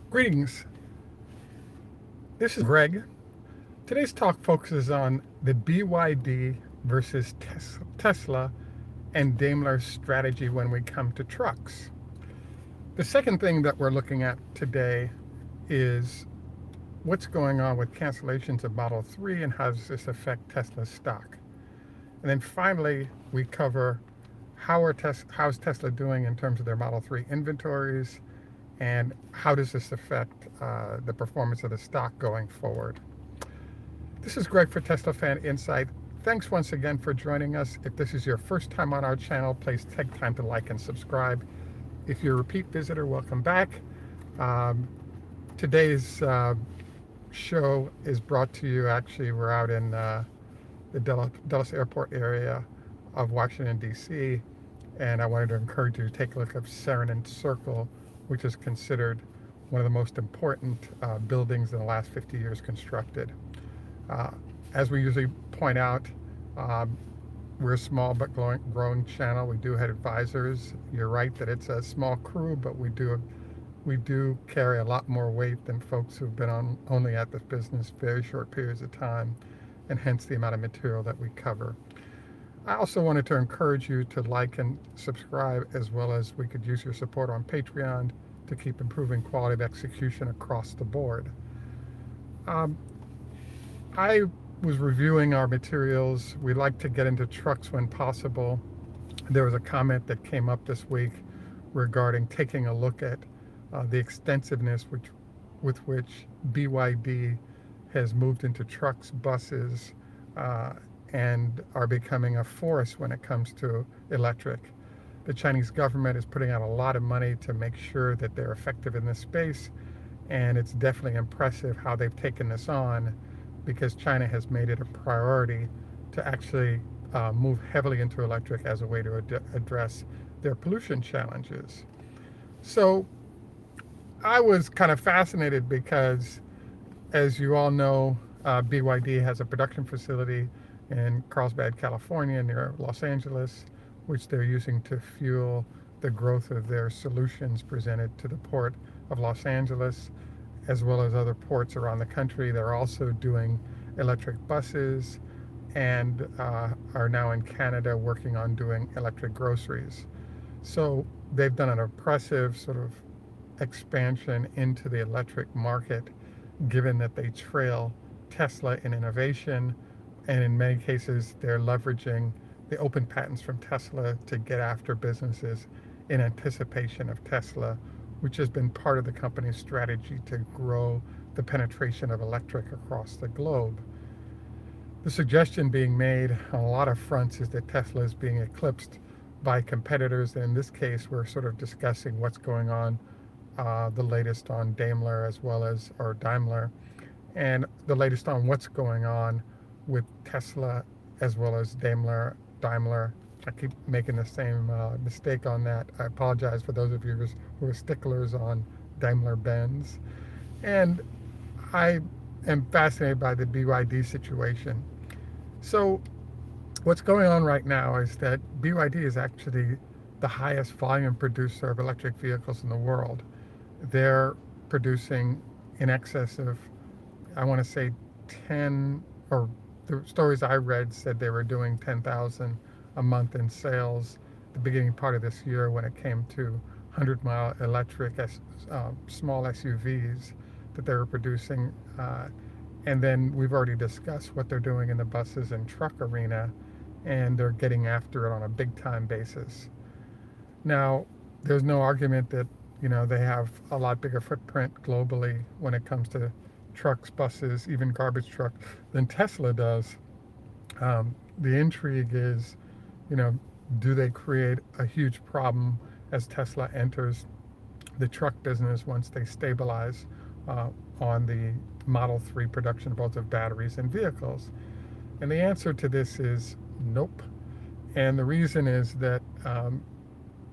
Greetings. This is Greg. Today's talk focuses on the BYD versus Tesla and Daimler's strategy when we come to trucks. The second thing that we're looking at today is what's going on with cancellations of Model 3 and how does this affect Tesla's stock. And then finally, we cover how's Tesla doing in terms of their Model 3 inventories and how does this affect the performance of the stock going forward. This is Greg for Tesla Fan Insight. Thanks once again for joining us. If this is your first time on our channel, please take time to like and subscribe. If you're a repeat visitor, welcome back. Today's show is brought to you, actually, we're out in the Dulles Airport area of Washington, D.C., and I wanted to encourage you to take a look at Saarinen Circle, which is considered one of the most important buildings in the last 50 years constructed. As we usually point out, we're a small but growing channel. We do have advisors. You're right that it's a small crew, but we do carry a lot more weight than folks who've been only at this business very short periods of time, and hence the amount of material that we cover. I also wanted to encourage you to like and subscribe, as well as we could use your support on Patreon to keep improving quality of execution across the board. I was reviewing our materials. We like to get into trucks when possible. There was a comment that came up this week regarding taking a look at the extensiveness with which BYD has moved into trucks, buses, and are becoming a force when it comes to electric. The Chinese government is putting out a lot of money to make sure that they're effective in this space, and it's definitely impressive how they've taken this on, because China has made it a priority to actually move heavily into electric as a way to address their pollution challenges. So I was kind of fascinated because, as you all know, BYD has a production facility in Carlsbad, California, near Los Angeles, which they're using to fuel the growth of their solutions presented to the port of Los Angeles, as well as other ports around the country. They're also doing electric buses and are now in Canada working on doing electric groceries. So they've done an impressive sort of expansion into the electric market, given that they trail Tesla in innovation, and in many cases they're leveraging the open patents from Tesla to get after businesses in anticipation of Tesla, which has been part of the company's strategy to grow the penetration of electric across the globe. The suggestion being made on a lot of fronts is that Tesla is being eclipsed by competitors. And in this case, we're sort of discussing what's going on, the latest on Daimler Daimler, and the latest on what's going on with Tesla as well as Daimler. I keep making the same mistake on that. I apologize for those of you who are sticklers on Daimler-Benz. And I am fascinated by the BYD situation. So what's going on right now is that BYD is actually the highest volume producer of electric vehicles in the world. They're producing in excess of, I want to say 10, or the stories I read said they were doing 10,000 a month in sales the beginning part of this year when it came to 100-mile electric small SUVs that they were producing. And then we've already discussed what they're doing in the buses and truck arena, and they're getting after it on a big time basis. Now, there's no argument that they have a lot bigger footprint globally when it comes to trucks, buses, even garbage truck than Tesla does. The intrigue is, do they create a huge problem as Tesla enters the truck business once they stabilize on the Model 3 production, both of batteries and vehicles? And the answer to this is nope. And the reason is that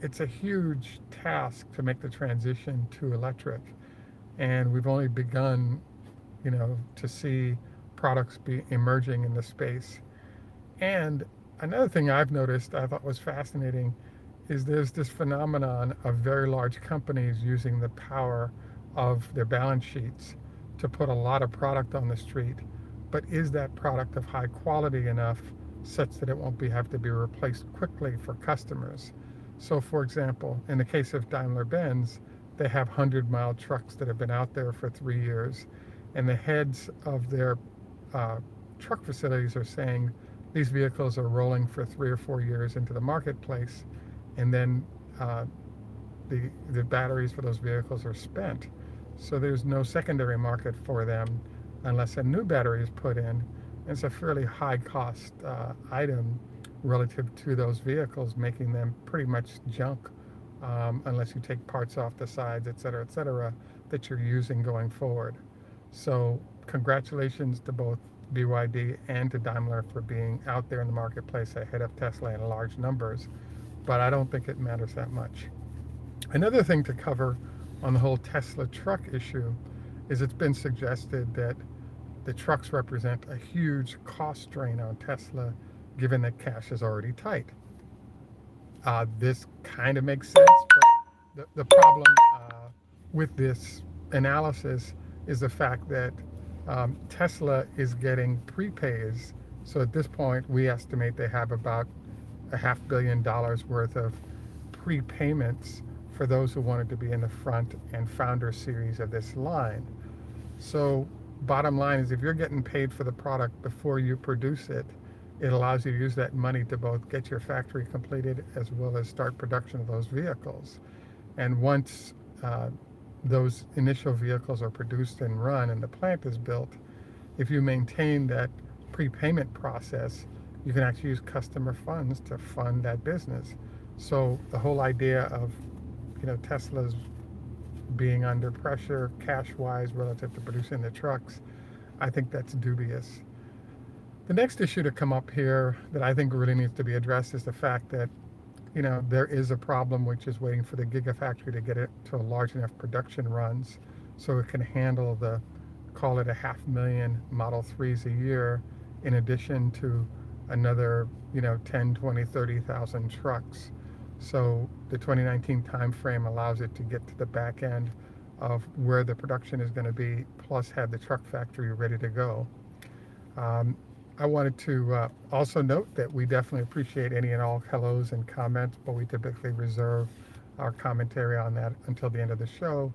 it's a huge task to make the transition to electric. And we've only begun, to see products be emerging in the space. And another thing I've noticed I thought was fascinating is there's this phenomenon of very large companies using the power of their balance sheets to put a lot of product on the street, but is that product of high quality enough such that it won't have to be replaced quickly for customers? So for example, in the case of Daimler-Benz, they have 100-mile trucks that have been out there for 3 years, and the heads of their uh, truck facilities are saying these vehicles are rolling for 3 or 4 years into the marketplace, and then uh, the batteries for those vehicles are spent. So there's no secondary market for them unless a new battery is put in. It's a fairly high cost item relative to those vehicles, making them pretty much junk unless you take parts off the sides, et cetera, that you're using going forward. So congratulations to both BYD and to Daimler for being out there in the marketplace ahead of Tesla in large numbers, but I don't think it matters that much. Another thing to cover on the whole Tesla truck issue is it's been suggested that the trucks represent a huge cost drain on Tesla given that cash is already tight. This kind of makes sense, but the problem with this analysis is the fact that Tesla is getting prepays. So at this point, we estimate they have about $500 million worth of prepayments for those who wanted to be in the front and founder series of this line. So bottom line is if you're getting paid for the product before you produce it, it allows you to use that money to both get your factory completed as well as start production of those vehicles. And once those initial vehicles are produced and run and the plant is built, if you maintain that prepayment process, you can actually use customer funds to fund that business. So the whole idea of Tesla's being under pressure cash-wise relative to producing the trucks, I think that's dubious. The next issue to come up here that I think really needs to be addressed is the fact that there is a problem which is waiting for the Gigafactory to get it to large enough production runs so it can handle the, call it 500,000 Model 3s a year in addition to another 10, 20, 30,000 trucks. So the 2019 timeframe allows it to get to the back end of where the production is going to be, plus have the truck factory ready to go. I wanted to also note that we definitely appreciate any and all hellos and comments, but we typically reserve our commentary on that until the end of the show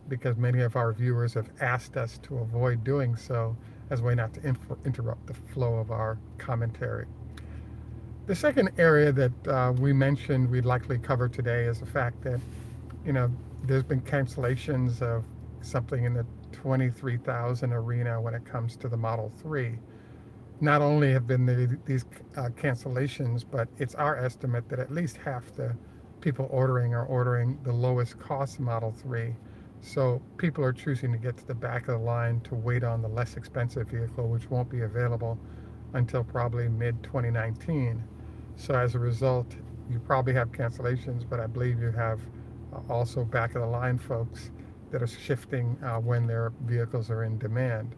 because many of our viewers have asked us to avoid doing so as a way not to interrupt the flow of our commentary. The second area that we mentioned we'd likely cover today is the fact that, there's been cancellations of something in the 23,000 arena when it comes to the Model 3. Not only have been these cancellations, but it's our estimate that at least half the people are ordering the lowest cost Model 3. So people are choosing to get to the back of the line to wait on the less expensive vehicle, which won't be available until probably mid-2019. So as a result, you probably have cancellations, but I believe you have also back of the line folks that are shifting when their vehicles are in demand.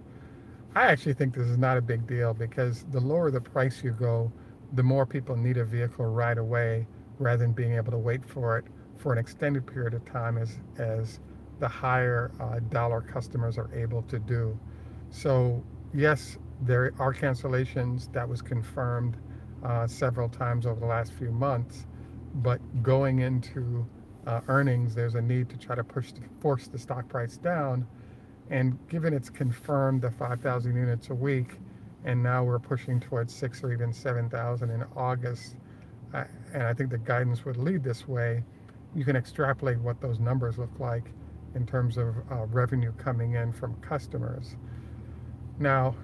I actually think this is not a big deal because the lower the price you go, the more people need a vehicle right away rather than being able to wait for it for an extended period of time as the higher dollar customers are able to do. So yes, there are cancellations. That was confirmed several times over the last few months, but going into earnings, there's a need to try to force the stock price down. And given it's confirmed the 5,000 units a week, and now we're pushing towards 6 or even 7,000 in August, and I think the guidance would lead this way, you can extrapolate what those numbers look like in terms of revenue coming in from customers. Now,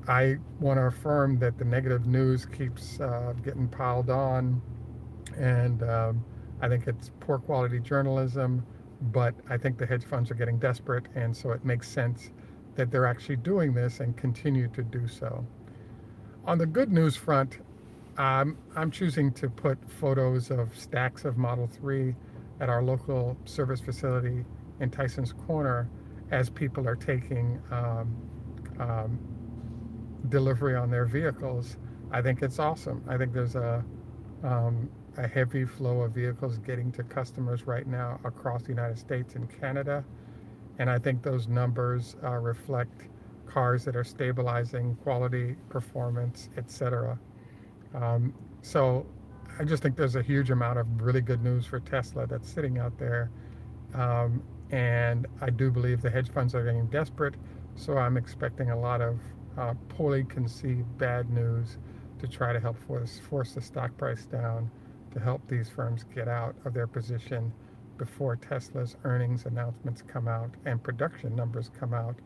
I want to affirm that the negative news keeps getting piled on, and I think it's poor quality journalism, but I think the hedge funds are getting desperate, and so it makes sense that they're actually doing this and continue to do so. On the good news front, I'm choosing to put photos of stacks of Model 3 at our local service facility in Tyson's Corner as people are taking delivery on their vehicles. I think it's awesome. I think there's a heavy flow of vehicles getting to customers right now across the United States and Canada. And I think those numbers reflect cars that are stabilizing quality, performance, etc. Um, so I just think there's a huge amount of really good news for Tesla that's sitting out there. Um, and I do believe the hedge funds are getting desperate. So I'm expecting a lot of poorly conceived bad news to try to help force the stock price down to help these firms get out of their position before Tesla's earnings announcements come out and production numbers come out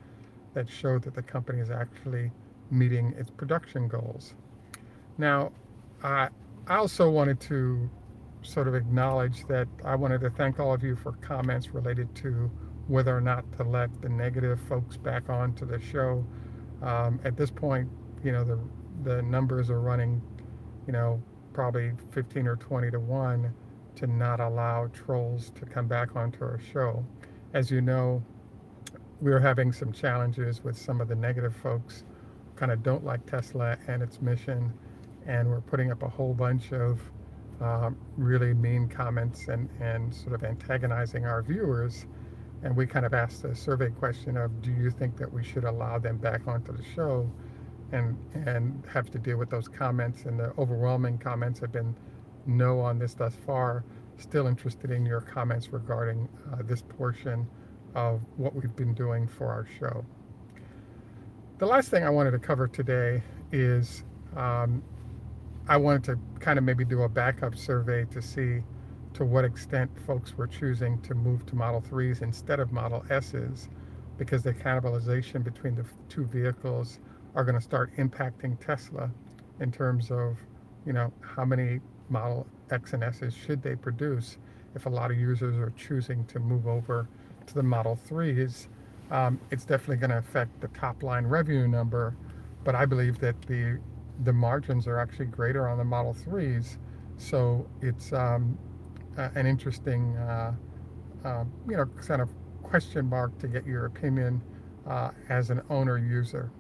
that show that the company is actually meeting its production goals. Now, I also wanted to sort of acknowledge that I wanted to thank all of you for comments related to whether or not to let the negative folks back onto the show. At this point, the numbers are running, you know, probably 15 or 20 to 1 to not allow trolls to come back onto our show. As you know, we are having some challenges with some of the negative folks who kind of don't like Tesla and its mission, and we're putting up a whole bunch of really mean comments and sort of antagonizing our viewers. And we kind of asked a survey question of, do you think that we should allow them back onto the show and have to deal with those comments? And the overwhelming comments have been no on this thus far. Still interested in your comments regarding this portion of what we've been doing for our show. The last thing I wanted to cover today is um, I wanted to kind of maybe do a backup survey to see to what extent folks were choosing to move to Model 3s instead of Model S's, because the cannibalization between the two vehicles are going to start impacting Tesla in terms of, how many Model X and S's should they produce if a lot of users are choosing to move over to the Model 3s. It's definitely going to affect the top line revenue number, but I believe that the margins are actually greater on the Model 3s. So it's an interesting, kind of question mark to get your opinion as an owner user.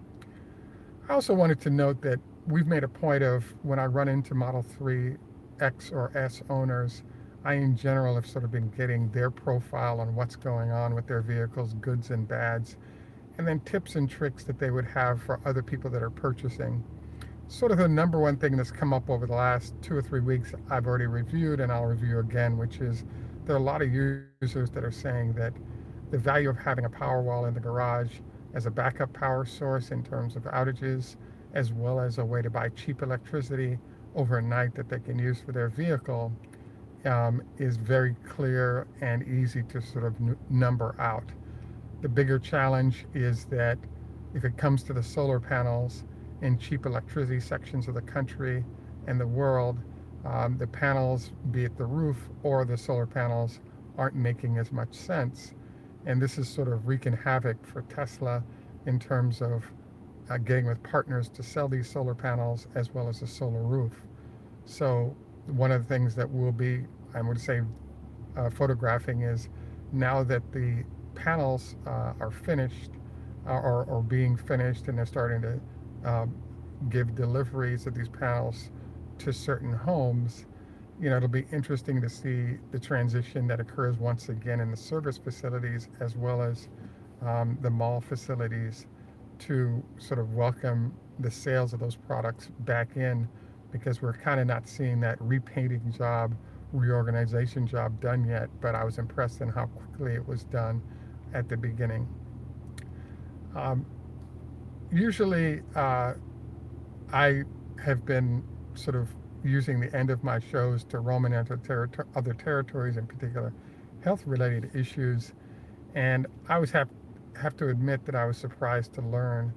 I also wanted to note that we've made a point of, when I run into Model 3 X or S owners, I in general have sort of been getting their profile on what's going on with their vehicles, goods and bads, and then tips and tricks that they would have for other people that are purchasing. Sort of the number one thing that's come up over the last 2 or 3 weeks I've already reviewed, and I'll review again, which is there are a lot of users that are saying that the value of having a Powerwall in the garage as a backup power source in terms of outages, as well as a way to buy cheap electricity overnight that they can use for their vehicle, is very clear and easy to sort of number out. The bigger challenge is that if it comes to the solar panels in cheap electricity sections of the country and the world, the panels, be it the roof or the solar panels, aren't making as much sense. And this is sort of wreaking havoc for Tesla in terms of getting with partners to sell these solar panels as well as a solar roof. So one of the things that we'll be, I would say, photographing is, now that the panels are finished or being finished, and they're starting to give deliveries of these panels to certain homes, it'll be interesting to see the transition that occurs once again in the service facilities as well as the mall facilities to sort of welcome the sales of those products back in, because we're kind of not seeing that repainting job, reorganization job done yet, but I was impressed in how quickly it was done at the beginning. Um, Usually, I have been sort of using the end of my shows to roam into other territories, in particular health-related issues, and I always have to admit that I was surprised to learn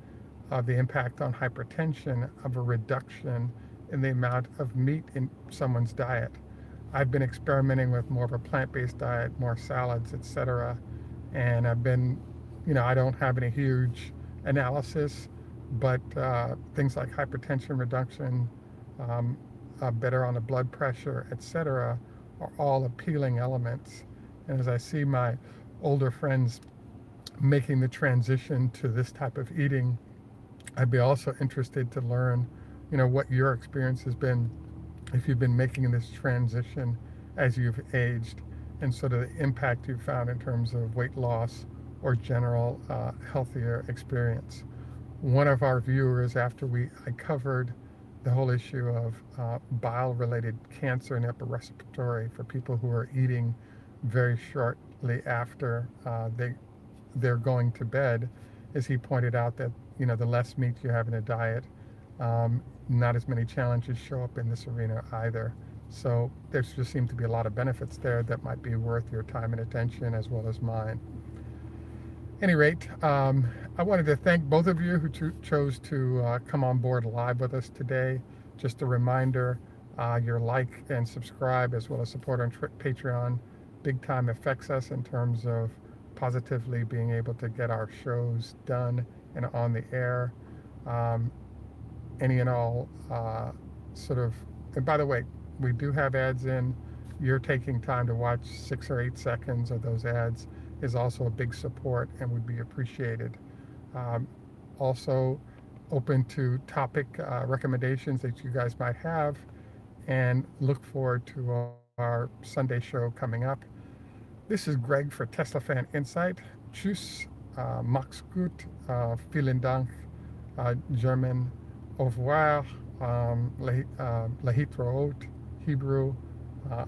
of the impact on hypertension of a reduction in the amount of meat in someone's diet. I've been experimenting with more of a plant-based diet, more salads, etc., and I've been, I don't have any huge analysis, but things like hypertension reduction, better on the blood pressure, etc., are all appealing elements. And as I see my older friends making the transition to this type of eating, I'd be also interested to learn, what your experience has been if you've been making this transition as you've aged, and sort of the impact you've found in terms of weight loss or general healthier experience. One of our viewers, after I covered the whole issue of bile-related cancer and upper respiratory for people who are eating very shortly after they're going to bed, as he pointed out that the less meat you have in a diet, not as many challenges show up in this arena either. So there just seem to be a lot of benefits there that might be worth your time and attention as well as mine. Any rate, I wanted to thank both of you who chose to come on board live with us today. Just a reminder, your like and subscribe as well as support on Patreon big time affects us in terms of positively being able to get our shows done and on the air. Um, any and all sort of, and by the way, we do have ads in. You're taking time to watch 6 or 8 seconds of those ads is also a big support and would be appreciated. Um, Also, open to topic recommendations that you guys might have, and look forward to our Sunday show coming up. This is Greg for Tesla Fan Insight. Tschüss, mach's gut, vielen Dank, German, au revoir, Lahitraot, Hebrew, uh,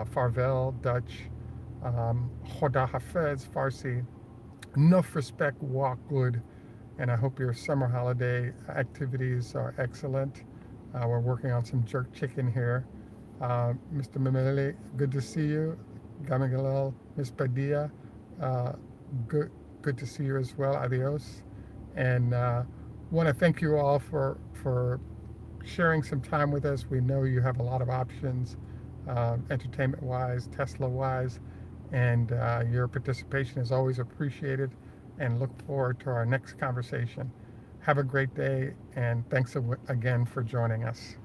Farvel, Dutch, Choda Hafez, Farsi. Enough respect, walk good, and I hope your summer holiday activities are excellent. We're working on some jerk chicken here. Mr. Mameli, good to see you. Gamagalel, Miss Padilla, uh, good, good to see you as well. Adios. And want to thank you all for sharing some time with us. We know you have a lot of options, entertainment wise, Tesla wise, and your participation is always appreciated. And look forward to our next conversation. Have a great day, and thanks again for joining us.